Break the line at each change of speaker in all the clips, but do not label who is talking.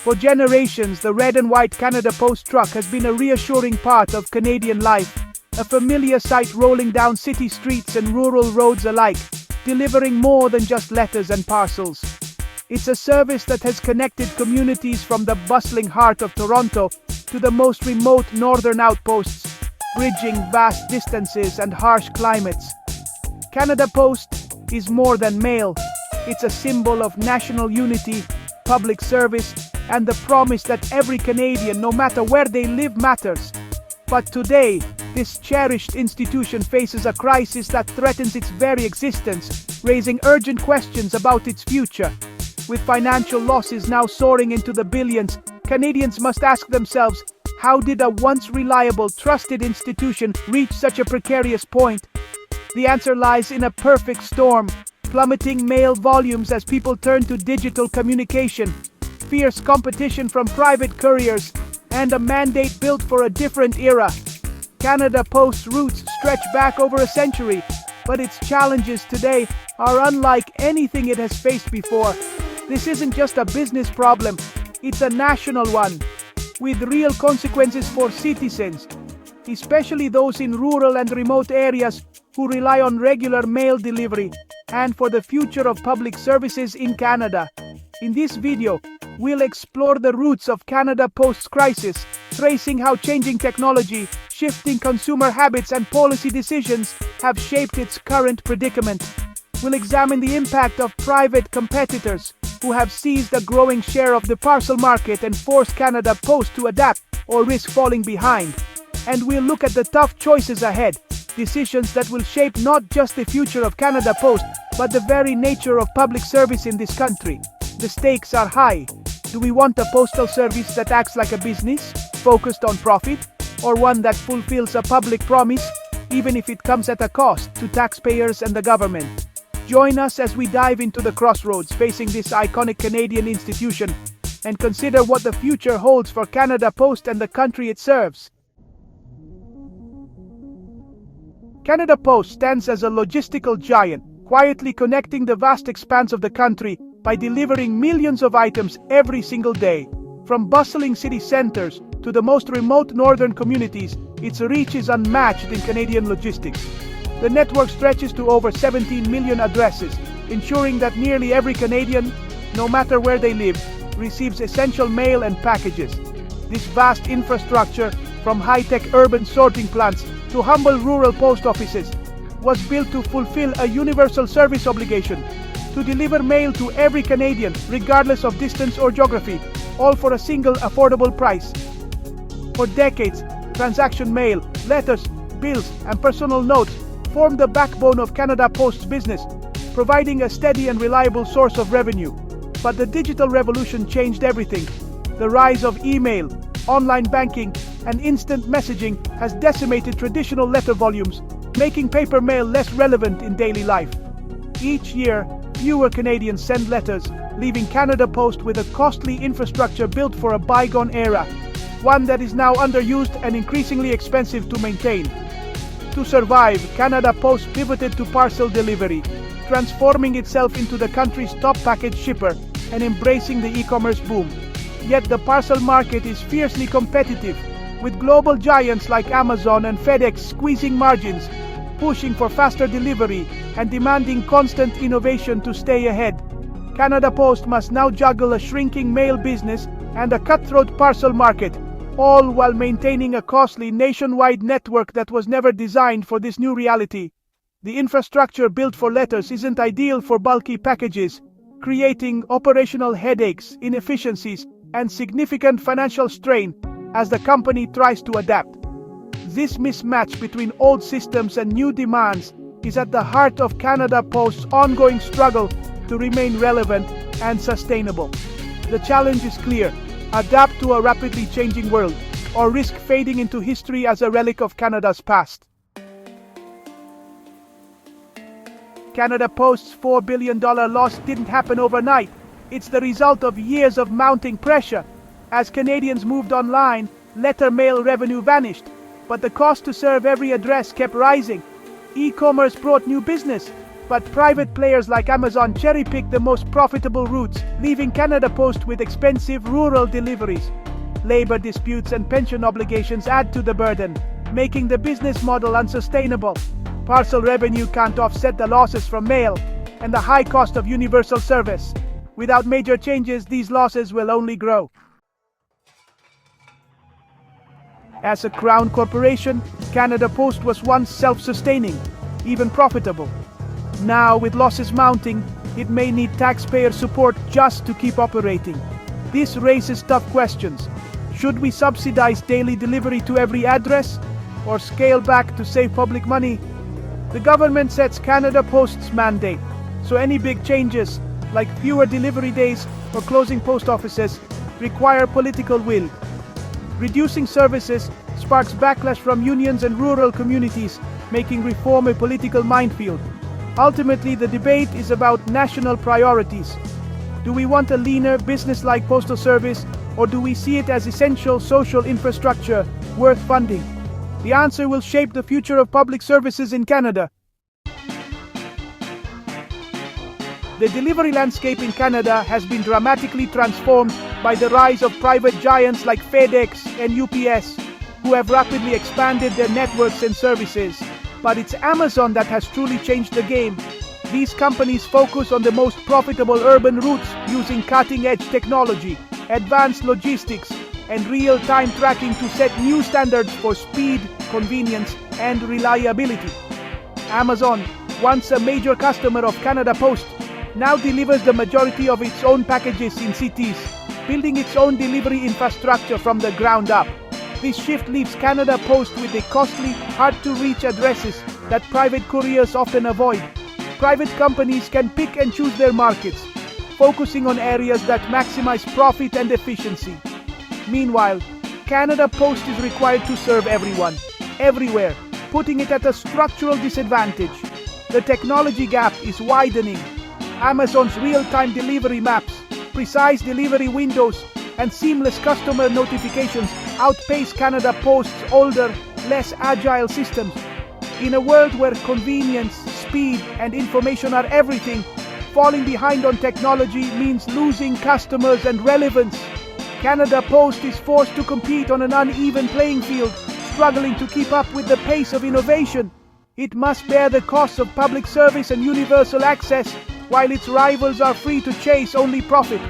For generations, the red and white Canada Post truck has been a reassuring part of Canadian life, a familiar sight rolling down city streets and rural roads alike, delivering more than just letters and parcels. It's a service that has connected communities from the bustling heart of Toronto to the most remote northern outposts, bridging vast distances and harsh climates. Canada Post is more than mail. It's a symbol of national unity, public service, and the promise that every Canadian, no matter where they live, matters. But today, this cherished institution faces a crisis that threatens its very existence, raising urgent questions about its future. With financial losses now soaring into the billions, Canadians must ask themselves, how did a once reliable, trusted institution reach such a precarious point? The answer lies in a perfect storm: plummeting mail volumes as people turn to digital communication, fierce competition from private couriers, and a mandate built for a different era. Canada Post's roots stretch back over a century, but its challenges today are unlike anything it has faced before. This isn't just a business problem, it's a national one, with real consequences for citizens, especially those in rural and remote areas who rely on regular mail delivery, and for the future of public services in Canada. In this video, we'll explore the roots of Canada Post's crisis, tracing how changing technology, shifting consumer habits, and policy decisions have shaped its current predicament. We'll examine the impact of private competitors who have seized a growing share of the parcel market and forced Canada Post to adapt or risk falling behind. And we'll look at the tough choices ahead, decisions that will shape not just the future of Canada Post, but the very nature of public service in this country. The stakes are high. Do we want a postal service that acts like a business, focused on profit, or one that fulfills a public promise, even if it comes at a cost to taxpayers and the government? Join us as we dive into the crossroads facing this iconic Canadian institution and consider what the future holds for Canada Post and the country it serves. Canada Post stands as a logistical giant, quietly connecting the vast expanse of the country by delivering millions of items every single day. From bustling city centers to the most remote northern communities, its reach is unmatched in Canadian logistics. The network stretches to over 17 million addresses, ensuring that nearly every Canadian, no matter where they live, receives essential mail and packages. This vast infrastructure, from high-tech urban sorting plants to humble rural post offices, was built to fulfill a universal service obligation, to deliver mail to every Canadian, regardless of distance or geography, all for a single affordable price. For decades, transaction mail, letters, bills, and personal notes formed the backbone of Canada Post's business, providing a steady and reliable source of revenue. But the digital revolution changed everything. The rise of email, online banking, and instant messaging has decimated traditional letter volumes, making paper mail less relevant in daily life. Each year, fewer Canadians send letters, leaving Canada Post with a costly infrastructure built for a bygone era, one that is now underused and increasingly expensive to maintain. To survive, Canada Post pivoted to parcel delivery, transforming itself into the country's top package shipper and embracing the e-commerce boom. Yet the parcel market is fiercely competitive, with global giants like Amazon and FedEx squeezing margins, pushing for faster delivery and demanding constant innovation to stay ahead. Canada Post must now juggle a shrinking mail business and a cutthroat parcel market, all while maintaining a costly nationwide network that was never designed for this new reality. The infrastructure built for letters isn't ideal for bulky packages, creating operational headaches, inefficiencies, and significant financial strain as the company tries to adapt. This mismatch between old systems and new demands is at the heart of Canada Post's ongoing struggle to remain relevant and sustainable. The challenge is clear: adapt to a rapidly changing world, or risk fading into history as a relic of Canada's past. Canada Post's $4 billion loss didn't happen overnight. It's the result of years of mounting pressure. As Canadians moved online, letter mail revenue vanished, but the cost to serve every address kept rising. E-commerce brought new business, But private players like Amazon cherry-pick the most profitable routes, leaving Canada Post with expensive rural deliveries. Labor disputes and pension obligations add to the burden, making the business model unsustainable. Parcel revenue can't offset the losses from mail and the high cost of universal service. Without major changes, these losses will only grow. As a crown corporation, Canada Post was once self-sustaining, even profitable. Now, with losses mounting, it may need taxpayer support just to keep operating. This raises tough questions. Should we subsidize daily delivery to every address, or scale back to save public money? The government sets Canada Post's mandate, so any big changes, like fewer delivery days or closing post offices, require political will. Reducing services sparks backlash from unions and rural communities, making reform a political minefield. Ultimately, the debate is about national priorities. Do we want a leaner, business-like postal service, or do we see it as essential social infrastructure worth funding? The answer will shape the future of public services in Canada. The delivery landscape in Canada has been dramatically transformed by the rise of private giants like FedEx and UPS, who have rapidly expanded their networks and services. But it's Amazon that has truly changed the game. These companies focus on the most profitable urban routes using cutting-edge technology, advanced logistics, and real-time tracking to set new standards for speed, convenience, and reliability. Amazon, once a major customer of Canada Post, now delivers the majority of its own packages in cities, building its own delivery infrastructure from the ground up. This shift leaves Canada Post with the costly, hard-to-reach addresses that private couriers often avoid. Private companies can pick and choose their markets, focusing on areas that maximize profit and efficiency. Meanwhile, Canada Post is required to serve everyone, everywhere, putting it at a structural disadvantage. The technology gap is widening. Amazon's real-time delivery maps, precise delivery windows, and seamless customer notifications outpace Canada Post's older, less agile systems. In a world where convenience, speed, and information are everything, falling behind on technology means losing customers and relevance. Canada Post is forced to compete on an uneven playing field, struggling to keep up with the pace of innovation. It must bear the costs of public service and universal access, while its rivals are free to chase only profit.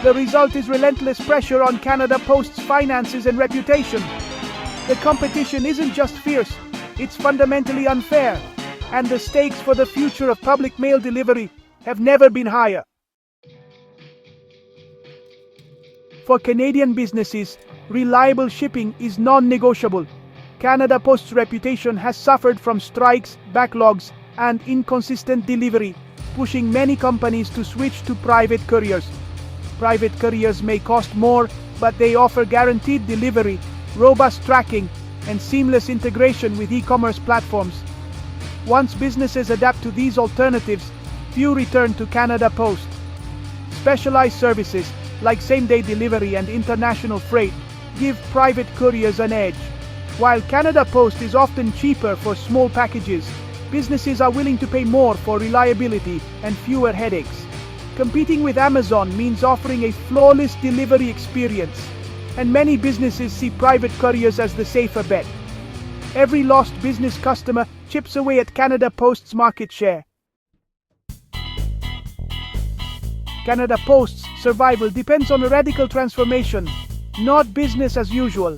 The result is relentless pressure on Canada Post's finances and reputation. The competition isn't just fierce, it's fundamentally unfair, and the stakes for the future of public mail delivery have never been higher. For Canadian businesses, reliable shipping is non-negotiable. Canada Post's reputation has suffered from strikes, backlogs, and inconsistent delivery, pushing many companies to switch to private couriers. Private couriers may cost more, but they offer guaranteed delivery, robust tracking, and seamless integration with e-commerce platforms. Once businesses adapt to these alternatives, few return to Canada Post. Specialized services, like same-day delivery and international freight, give private couriers an edge. While Canada Post is often cheaper for small packages, businesses are willing to pay more for reliability and fewer headaches. Competing with Amazon means offering a flawless delivery experience, and many businesses see private couriers as the safer bet. Every lost business customer chips away at Canada Post's market share. Canada Post's survival depends on a radical transformation, not business as usual.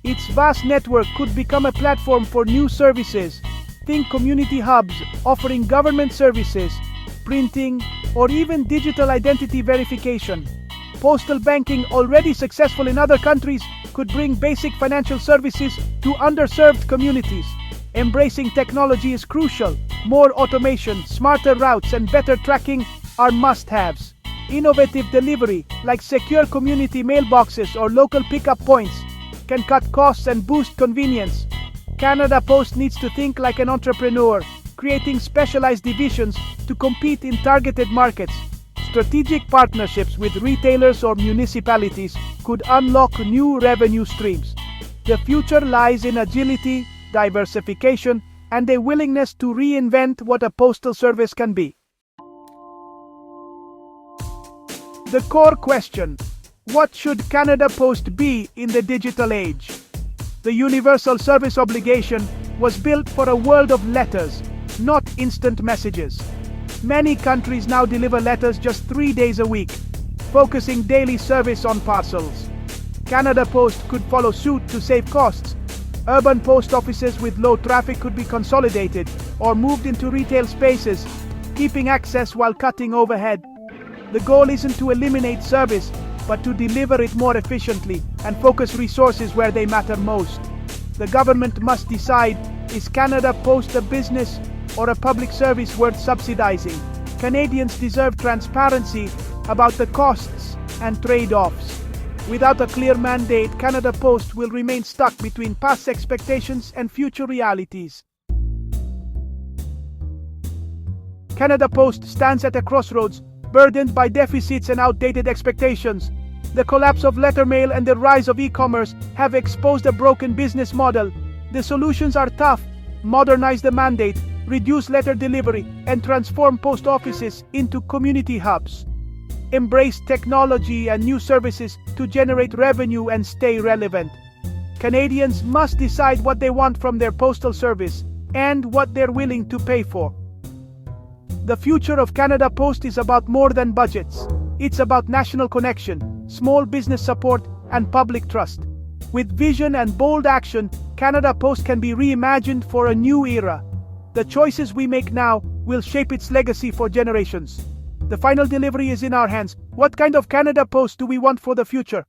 Its vast network could become a platform for new services. Think community hubs offering government services, printing, or even digital identity verification. Postal banking, already successful in other countries, could bring basic financial services to underserved communities. Embracing technology is crucial. More automation, smarter routes, and better tracking are must-haves. Innovative delivery, like secure community mailboxes or local pickup points, can cut costs and boost convenience. Canada Post needs to think like an entrepreneur, creating specialized divisions to compete in targeted markets. Strategic partnerships with retailers or municipalities could unlock new revenue streams. The future lies in agility, diversification, and a willingness to reinvent what a postal service can be. The core question: what should Canada Post be in the digital age? The Universal Service Obligation was built for a world of letters, not instant messages. Many countries now deliver letters just 3 days a week, focusing daily service on parcels. Canada Post could follow suit to save costs. Urban post offices with low traffic could be consolidated or moved into retail spaces, keeping access while cutting overhead. The goal isn't to eliminate service, but to deliver it more efficiently and focus resources where they matter most. The government must decide, is Canada Post a business or a public service worth subsidizing? Canadians deserve transparency about the costs and trade-offs. Without a clear mandate, Canada Post will remain stuck between past expectations and future realities. Canada Post stands at a crossroads, burdened by deficits and outdated expectations. The collapse of letter mail and the rise of e-commerce have exposed a broken business model. The solutions are tough: modernize the mandate, reduce letter delivery, and transform post offices into community hubs. Embrace technology and new services to generate revenue and stay relevant. Canadians must decide what they want from their postal service and what they're willing to pay for. The future of Canada Post is about more than budgets. It's about national connection, small business support, and public trust. With vision and bold action, Canada Post can be reimagined for a new era. The choices we make now will shape its legacy for generations. The final delivery is in our hands. What kind of Canada Post do we want for the future?